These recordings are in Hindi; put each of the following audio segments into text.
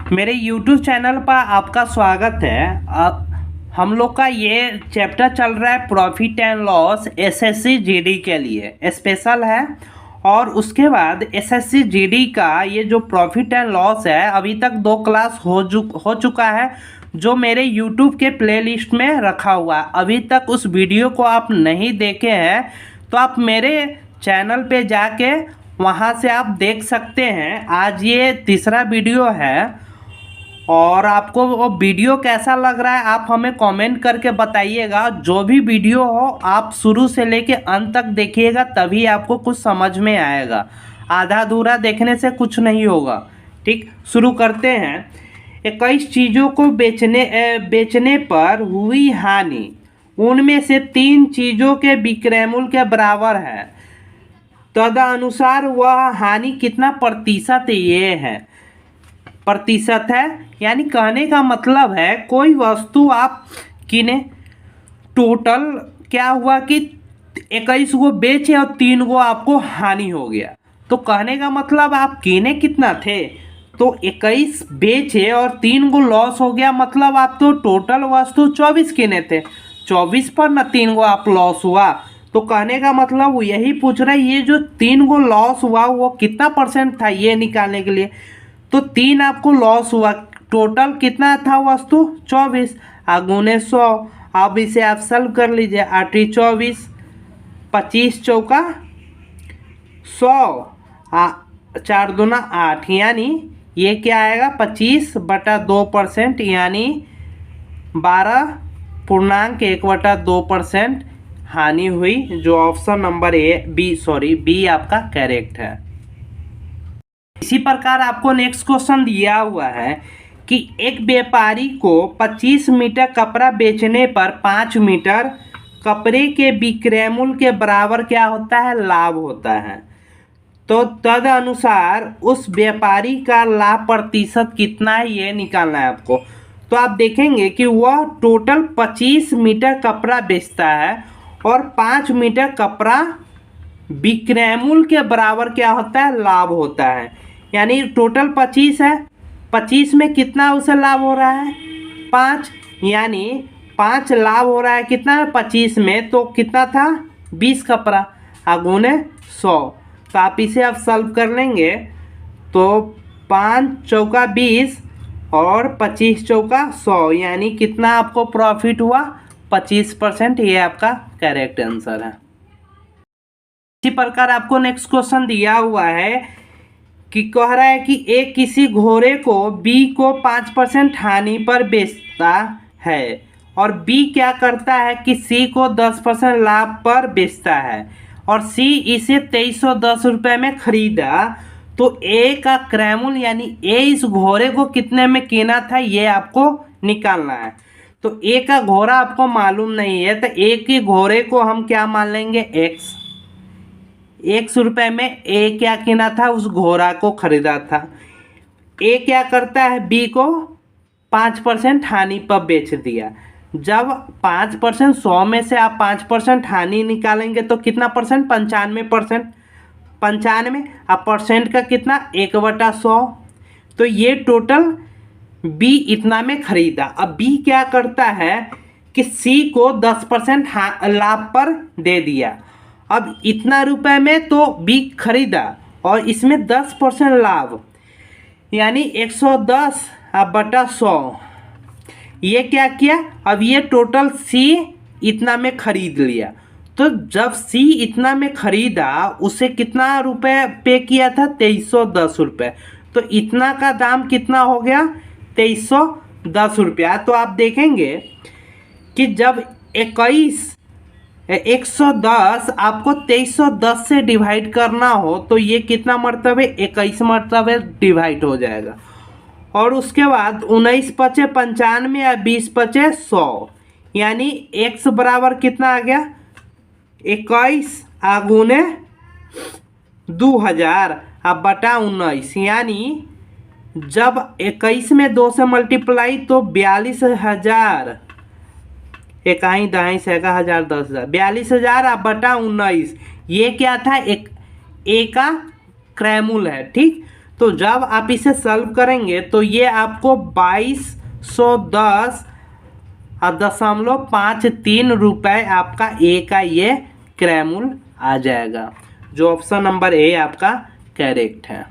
मेरे YouTube चैनल पर आपका स्वागत है। हम लोग का ये चैप्टर चल रहा है profit and loss SSC GD के लिए स्पेशल है। और उसके बाद एसएससी जीडी का ये जो प्रॉफिट एंड लॉस है अभी तक 2 क्लास हो चुका है जो मेरे YouTube के प्लेलिस्ट में रखा हुआ है। अभी तक उस वीडियो को आप नहीं देखे हैं तो आप मेरे चैनल पे जाके वहाँ से आप देख सकते हैं। आज ये तीसरा वीडियो है और आपको वो वीडियो कैसा लग रहा है आप हमें कमेंट करके बताइएगा। जो भी वीडियो हो आप शुरू से लेके अंत तक देखिएगा तभी आपको कुछ समझ में आएगा। आधा अधूरा देखने से कुछ नहीं होगा। ठीक, शुरू करते हैं। 21 चीज़ों को बेचने पर हुई हानि उनमें से 3 चीज़ों के विक्रय मूल्य के बराबर है। तदनुसार वह हानि कितना प्रतिशत ये है, प्रतिशत है। यानी कहने का मतलब है कोई वस्तु आप किने, टोटल क्या हुआ कि 21 को बेचे और 3 को आपको हानि हो गया। तो कहने का मतलब आप किने कितना थे, तो 21 बेचे और 3 को लॉस हो गया, मतलब आप तो टोटल वस्तु 24 किने थे, 24 पर न 3 को आप लॉस हुआ। तो कहने का मतलब वो यही पूछ रहा है ये जो 3 को लॉस हुआ वो कितना परसेंट था ये निकालने के लिए। तो 3 आपको लॉस हुआ, टोटल कितना था वस्तु 24 गुने 100। अब इसे आप सॉल्व कर लीजिए। 8 24, 25 चौका 100, 4 दूना 8, यानी ये क्या आएगा 25/2%, यानी 12.1/2% हानि हुई, जो ऑप्शन नंबर बी आपका करेक्ट है। इसी प्रकार आपको नेक्स्ट क्वेश्चन दिया हुआ है कि एक व्यापारी को 25 मीटर कपड़ा बेचने पर 5 मीटर कपड़े के विक्रय मूल्य के बराबर क्या होता है, लाभ होता है। तो तदनुसार उस व्यापारी का लाभ प्रतिशत कितना है ये निकालना है आपको। तो आप देखेंगे कि वह टोटल 25 मीटर कपड़ा बेचता है और 5 मीटर कपड़ा विक्रय मूल्य के बराबर क्या होता है, लाभ होता है। यानी टोटल 25 है, 25 में कितना उसे लाभ हो रहा है 5, यानी 5 लाभ हो रहा है कितना 25 में, तो कितना था 20 कपड़ा गुने 100। तो आप इसे आप सॉल्व कर लेंगे तो 5 चौका 20 और 25 चौका 100, यानी कितना आपको प्रॉफिट हुआ 25%। ये आपका करेक्ट आंसर है। इसी प्रकार आपको नेक्स्ट क्वेश्चन दिया हुआ है कि कह रहा है कि एक किसी घोड़े को बी को 5% हानि पर बेचता है और बी क्या करता है कि सी को 10% लाभ पर बेचता है और सी इसे 2310 रुपये में खरीदा। तो ए का क्रय मूल्य यानी ए इस घोड़े को कितने में कीना था ये आपको निकालना है। तो ए का घोड़ा आपको मालूम नहीं है तो ए के घोड़े को हम क्या मान लेंगे x रुपये में ए क्या कीना था, उस घोड़ा को खरीदा था। ए क्या करता है बी को 5% हानि पर बेच दिया। जब 5% 100 में से आप 5% हानि निकालेंगे तो कितना परसेंट 95%, 95 अब परसेंट का कितना 1/100। तो ये टोटल बी इतना में खरीदा। अब बी क्या करता है कि सी को 10% लाभ पर दे दिया। अब इतना रुपए में तो बी खरीदा और इसमें 10% लाभ, यानी 110/100। ये क्या किया, अब ये टोटल सी इतना में खरीद लिया। तो जब सी इतना में खरीदा उसे कितना रुपए पे किया था 2310 रुपये। तो इतना का दाम कितना हो गया 2310 रुपया। तो आप देखेंगे कि जब 110 आपको 2310 से डिवाइड करना हो तो ये कितना मरतबे 21 मरतबे डिवाइड हो जाएगा। और उसके बाद 19 पचे 95 या 20 पचे 100, यानी x बराबर कितना आ गया 21 गुने 2000 अब बटा 19, यानी जब 21 में 2 से मल्टीप्लाई तो 42,000, 1 दाई से 1000 10,000 42,000 अब बटा 19। ये क्या था एक ए का क्रय मूल्य है। ठीक, तो जब आप इसे सॉल्व करेंगे तो ये आपको 2210.53 रुपये आपका ए का ये क्रैमुल आ जाएगा, जो ऑप्शन नंबर ए आपका करेक्ट है।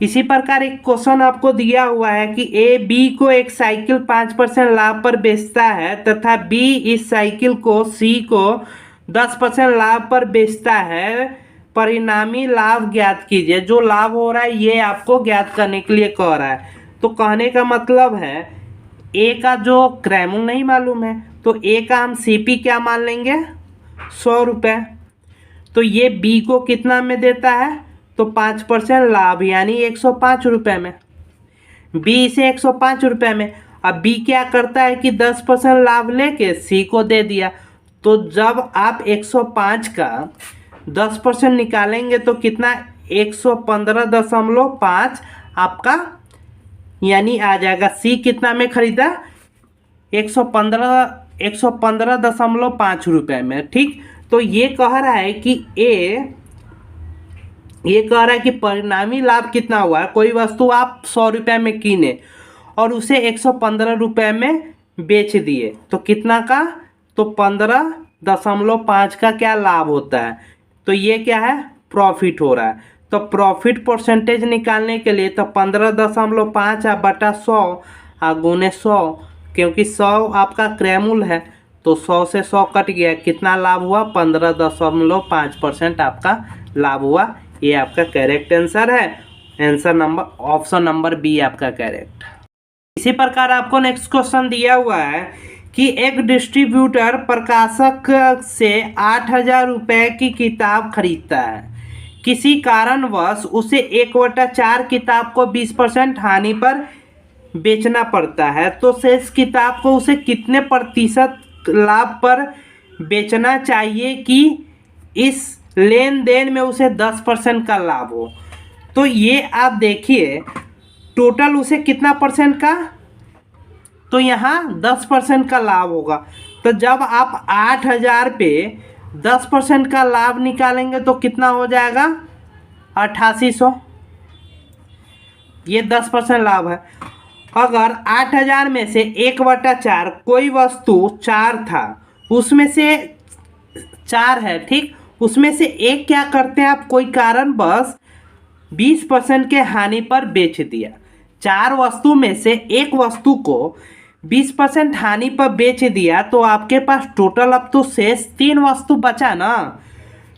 इसी प्रकार एक क्वेश्चन आपको दिया हुआ है कि ए बी को एक साइकिल 5% लाभ पर बेचता है तथा बी इस साइकिल को सी को 10% लाभ पर बेचता है, परिणामी लाभ ज्ञात कीजिए। जो लाभ हो रहा है ये आपको ज्ञात करने के लिए कह रहा है। तो कहने का मतलब है ए का जो क्रैमुल नहीं मालूम है तो ए का हम सीपी क्या मान लेंगे, 100 रुपये। तो ये बी को कितना में देता है, तो 5% लाभ यानी 105 रुपये में, बी इसे 105 रुपये में। अब बी क्या करता है कि 10% लाभ लेके सी को दे दिया। तो जब आप 105 का 10% निकालेंगे तो कितना, 115.5 आपका यानी आ जाएगा। सी कितना में खरीदा, 115.5 रुपये में। ठीक, तो ये कह रहा है कि ये कह रहा है कि परिणामी लाभ कितना हुआ है। कोई वस्तु आप 100 रुपये में कीने और उसे 115 रुपये में बेच दिए तो कितना का, तो 15.5 का क्या लाभ होता है, तो ये क्या है, प्रॉफिट हो रहा है। तो प्रॉफिट परसेंटेज निकालने के लिए तो 15.5 बटा 100 गुने 100, क्योंकि 100 आपका क्रैमुल है तो 100 से 100 कट गया, कितना लाभ हुआ, 15.5% आपका लाभ हुआ। ये आपका करेक्ट आंसर है। Answer number option number B आपका करेक्ट। इसी प्रकार आपको नेक्स्ट क्वेश्चन दिया हुआ है कि एक डिस्ट्रीब्यूटर प्रकाशक से 8,000 रुपये की किताब खरीदता है, किसी कारणवश उसे 1/4 किताब को 20% हानि पर बेचना पड़ता है, तो शेष किताब को उसे कितने प्रतिशत लाभ पर बेचना चाहिए कि इस लेन देन में उसे 10% का लाभ हो। तो ये आप देखिए टोटल उसे कितना परसेंट का, तो यहाँ 10% का लाभ होगा। तो जब आप 8,000 पे 10% का लाभ निकालेंगे तो कितना हो जाएगा, 8800। ये 10% लाभ है। अगर 8,000 में से 1/4 कोई वस्तु 4 था, उसमें से 4 है, ठीक, उसमें से एक क्या करते हैं आप, कोई कारण बस 20% के हानि पर बेच दिया। 4 वस्तु में से एक वस्तु को 20% हानि पर बेच दिया तो आपके पास टोटल अब तो शेष 3 वस्तु बचा ना।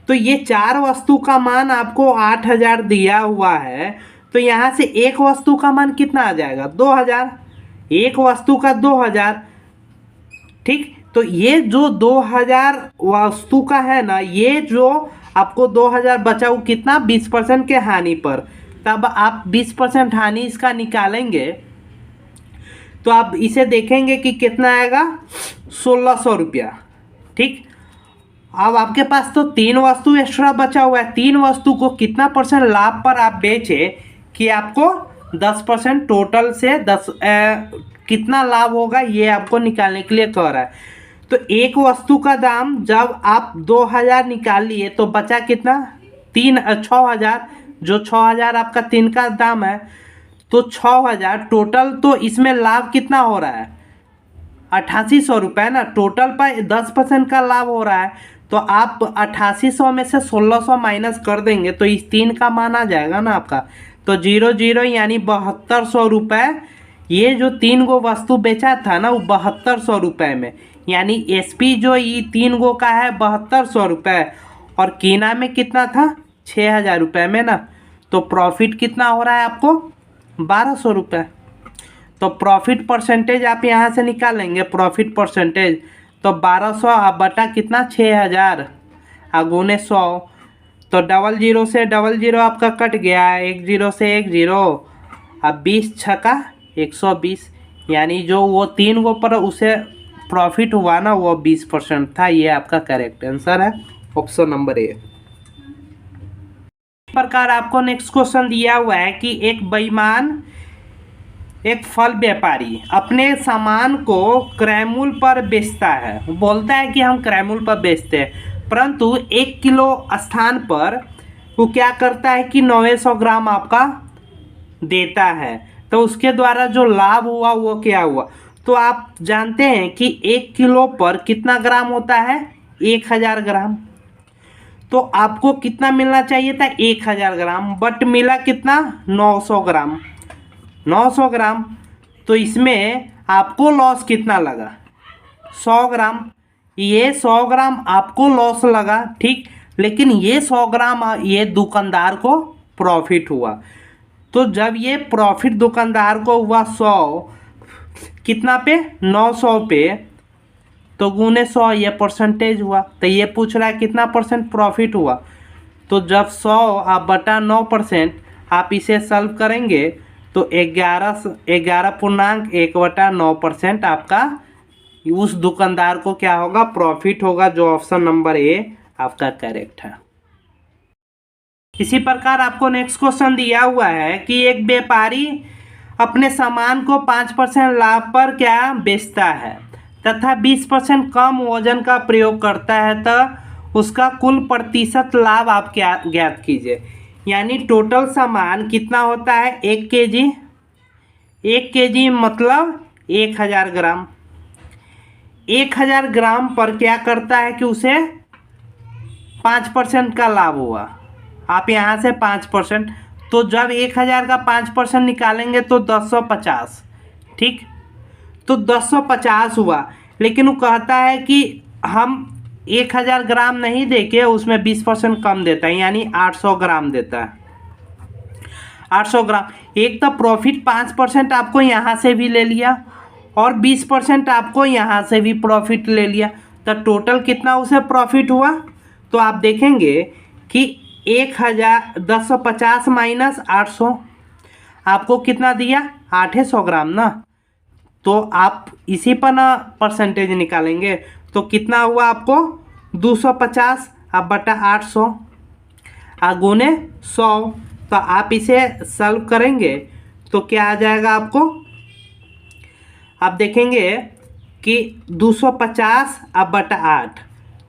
तो ये 4 वस्तु का मान आपको 8,000 दिया हुआ है, तो यहाँ से एक वस्तु का मान कितना आ जाएगा, 2,000। एक वस्तु का 2,000, ठीक। तो ये जो 2,000 वस्तु का है ना, ये जो आपको 2,000 बचा वो कितना, 20% के हानि पर। तब आप 20% हानि इसका निकालेंगे तो आप इसे देखेंगे कि कितना आएगा, 1,600 रुपया, ठीक। अब आपके पास तो 3 वस्तु एक्स्ट्रा बचा हुआ है, 3 वस्तु को कितना परसेंट लाभ पर आप बेचे कि आपको 10% टोटल से कितना लाभ होगा ये आपको निकालने के लिए कह रहा है। तो एक वस्तु का दाम जब आप 2,000 निकाल लिए तो बचा कितना, 6,000। जो 6,000 आपका 3 का दाम है तो 6,000 टोटल। तो इसमें लाभ कितना हो रहा है, 8800 रुपये ना। टोटल पर 10% का लाभ हो रहा है तो आप 8800 में से 1,600 माइनस कर देंगे तो इस 3 का मान आ जाएगा ना आपका। तो 0 यानी 7200 रुपये। ये जो 3 गो वस्तु बेचा था ना वो 7200 रुपये में, यानी एसपी जो ये 3 गो का है 7200 रुपये और कीना में कितना था, 6,000 रुपये में ना। तो प्रॉफिट कितना हो रहा है आपको, 1,200 रुपये। तो प्रॉफिट परसेंटेज आप यहाँ से निकालेंगे, प्रॉफिट परसेंटेज तो 1,200 बटा कितना, 6,000 गुने 100। तो 00 से 00 आपका कट गया, 10 से 10, अब 20 छका 120, यानी जो वो 3 गो पर उसे प्रॉफिट हुआ ना वो 20% था। ये आपका करेक्ट आंसर है, ऑप्शन नंबर ए। इस प्रकार आपको नेक्स्ट क्वेश्चन दिया हुआ है कि एक बेईमान एक फल व्यापारी अपने सामान को क्रैमुल पर बेचता है। बोलता है कि हम क्रैमुल पर बेचते हैं, परंतु 1 किलो स्थान पर वो क्या करता है कि 900 ग्राम आपका देता है। तो उसके द्वारा जो लाभ हुआ वो क्या हुआ, तो आप जानते हैं कि 1 किलो पर कितना ग्राम होता है, 1000 ग्राम। तो आपको कितना मिलना चाहिए था, 1000 ग्राम, बट मिला कितना, 900 ग्राम। 900 ग्राम, तो इसमें आपको लॉस कितना लगा, 100 ग्राम। ये 100 ग्राम आपको लॉस लगा, ठीक, लेकिन ये 100 ग्राम ये दुकानदार को प्रॉफिट हुआ। तो जब ये प्रॉफिट दुकानदार को हुआ 100 कितना पे, 900 पे, तो गुने 100 ये परसेंटेज हुआ। तो ये पूछ रहा है कितना परसेंट प्रॉफिट हुआ। तो जब 100 आप बटा 9% आप इसे सॉल्व करेंगे तो 11.1/9% आपका उस दुकानदार को क्या होगा, प्रॉफिट होगा, जो ऑप्शन नंबर ए आपका करेक्ट है। इसी प्रकार आपको नेक्स्ट क्वेश्चन दिया हुआ है कि एक व्यापारी अपने सामान को 5% लाभ पर क्या बेचता है तथा 20% कम वजन का प्रयोग करता है, तो उसका कुल प्रतिशत लाभ आप क्या ज्ञात कीजिए। यानी टोटल सामान कितना होता है, 1 केजी। 1 केजी मतलब 1000 ग्राम। 1000 ग्राम पर क्या करता है कि उसे 5% का लाभ हुआ। आप यहाँ से 5%, तो जब 1000 का 5% निकालेंगे तो 1050, ठीक, तो 1050 हुआ। लेकिन वो कहता है कि हम 1000 ग्राम नहीं देके उसमें 20% कम देता है, यानी 800 ग्राम देता है। 800 ग्राम, एक तो प्रॉफिट 5% आपको यहाँ से भी ले लिया और 20% आपको यहाँ से भी प्रॉफिट ले लिया, तो टोटल कितना उसे प्रॉफिट हुआ। तो आप देखेंगे कि 1050 माइनस 800 आपको कितना दिया, 800 ग्राम ना। तो आप इसी पर ना परसेंटेज निकालेंगे, तो कितना हुआ आपको 250 अब बटा 800 गुने 100। तो आप इसे सॉल्व करेंगे तो क्या आ जाएगा आपको, आप देखेंगे कि 250 अब बटा 8,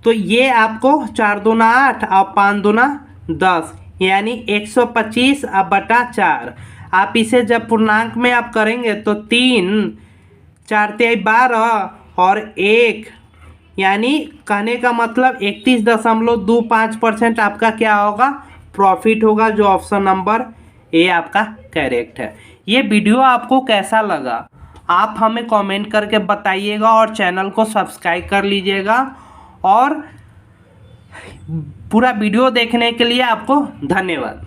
तो ये आपको 4 दूना 8 और 5 दूना 10, यानी 125 अब बटा 4। आप इसे जब पूर्णांक में आप करेंगे तो 3 4 तिहाई 12 और 1, यानी कहने का मतलब 31.25% आपका क्या होगा, प्रॉफिट होगा, जो ऑप्शन नंबर ए आपका करेक्ट है। ये वीडियो आपको कैसा लगा आप हमें कमेंट करके बताइएगा और चैनल को सब्सक्राइब कर लीजिएगा। और पूरा वीडियो देखने के लिए आपको धन्यवाद।